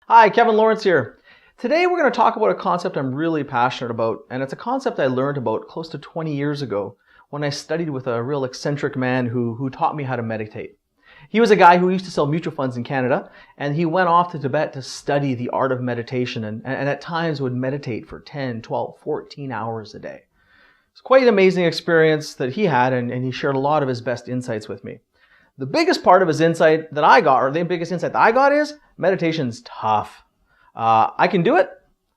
Hi, Kevin Lawrence here. Today we're going to talk about a concept I'm really passionate about, and it's a concept I learned about close to 20 years ago when I studied with a real eccentric man who taught me how to meditate. He was a guy who used to sell mutual funds in Canada, and he went off to Tibet to study the art of meditation and at times would meditate for 10, 12, 14 hours a day. It's quite an amazing experience that he had, and he shared a lot of his best insights with me. The biggest part of his insight that I got, or the biggest insight that I got, is meditation's tough. I can do it,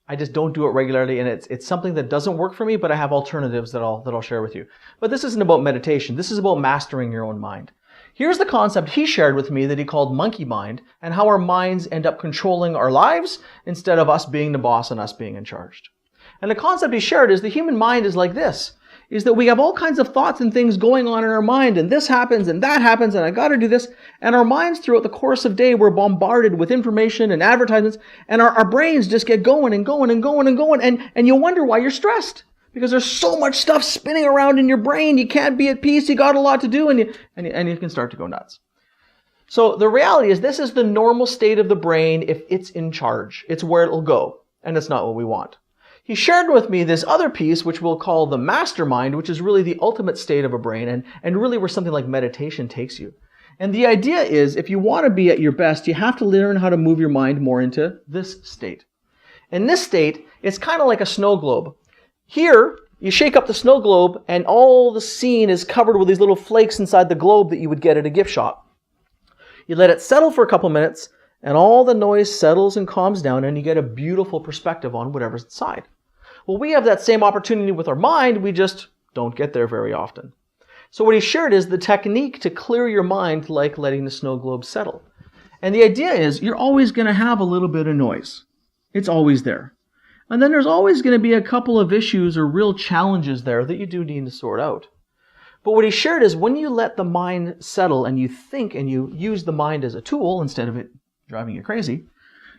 I just don't do it regularly, and it's something that doesn't work for me, but I have alternatives that I'll share with you. But this isn't about meditation, this is about mastering your own mind. Here's the concept he shared with me that he called monkey mind, and how our minds end up controlling our lives instead of us being the boss and us being in charge. And the concept he shared is the human mind is like this, is that we have all kinds of thoughts and things going on in our mind, and this happens and that happens and I gotta do this, and our minds throughout the course of day we're bombarded with information and advertisements, and our brains just get going and going and going and going, and you wonder why you're stressed. Because there's so much stuff spinning around in your brain, you can't be at peace, you got a lot to do, and you can start to go nuts. So the reality is this is the normal state of the brain if it's in charge. It's where it'll go, and it's not what we want. He shared with me this other piece, which we'll call the mastermind, which is really the ultimate state of a brain, and really where something like meditation takes you. And the idea is, if you want to be at your best, you have to learn how to move your mind more into this state. In this state, it's kind of like a snow globe. Here, you shake up the snow globe, and all the scene is covered with these little flakes inside the globe that you would get at a gift shop. You let it settle for a couple minutes, and all the noise settles and calms down, and you get a beautiful perspective on whatever's inside. Well, we have that same opportunity with our mind, we just don't get there very often. So what he shared is the technique to clear your mind like letting the snow globe settle. And the idea is you're always going to have a little bit of noise. It's always there. And then there's always going to be a couple of issues or real challenges there that you do need to sort out. But what he shared is when you let the mind settle and you think and you use the mind as a tool instead of it driving you crazy,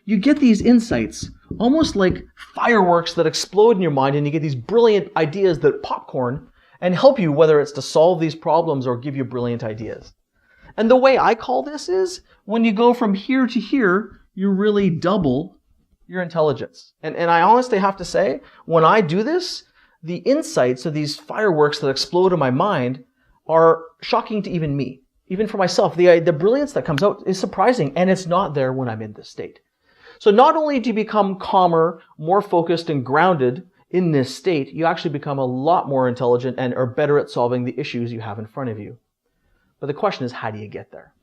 you get these insights, almost like fireworks that explode in your mind, and you get these brilliant ideas that popcorn and help you, whether it's to solve these problems or give you brilliant ideas. And the way I call this is, when you go from here to here, you really double your intelligence. And I honestly have to say, when I do this, the insights of these fireworks that explode in my mind are shocking to even me. Even for myself, the brilliance that comes out is surprising, and it's not there when I'm in this state. So not only do you become calmer, more focused and grounded in this state, you actually become a lot more intelligent and are better at solving the issues you have in front of you. But the question is, how do you get there?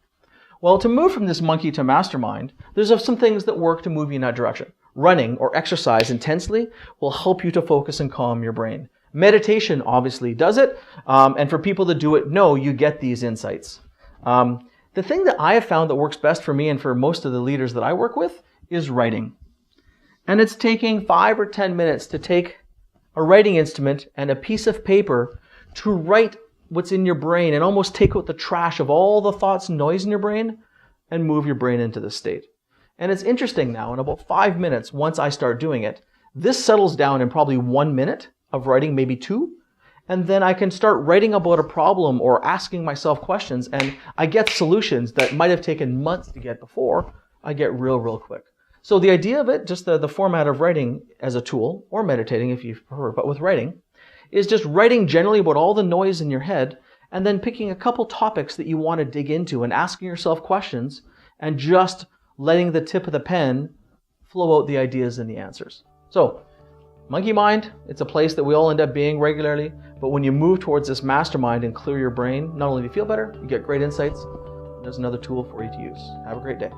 Well, to move from this monkey to mastermind, there's some things that work to move you in that direction. Running or exercise intensely will help you to focus and calm your brain. Meditation obviously does it, and for people that do it, you get these insights. The thing that I have found that works best for me and for most of the leaders that I work with is writing. And it's taking 5 or 10 minutes to take a writing instrument and a piece of paper to write what's in your brain and almost take out the trash of all the thoughts and noise in your brain and move your brain into this state. And it's interesting now, in about 5 minutes, once I start doing it, this settles down in probably 1 minute of writing, maybe 2, and then I can start writing about a problem or asking myself questions, and I get solutions that might have taken months to get before. I get real quick. So the idea of it, just the format of writing as a tool, or meditating if you prefer, but with writing, is just writing generally about all the noise in your head, and then picking a couple topics that you want to dig into and asking yourself questions, and just letting the tip of the pen flow out the ideas and the answers. So, monkey mind, it's a place that we all end up being regularly, but when you move towards this mastermind and clear your brain, not only do you feel better, you get great insights, there's another tool for you to use. Have a great day.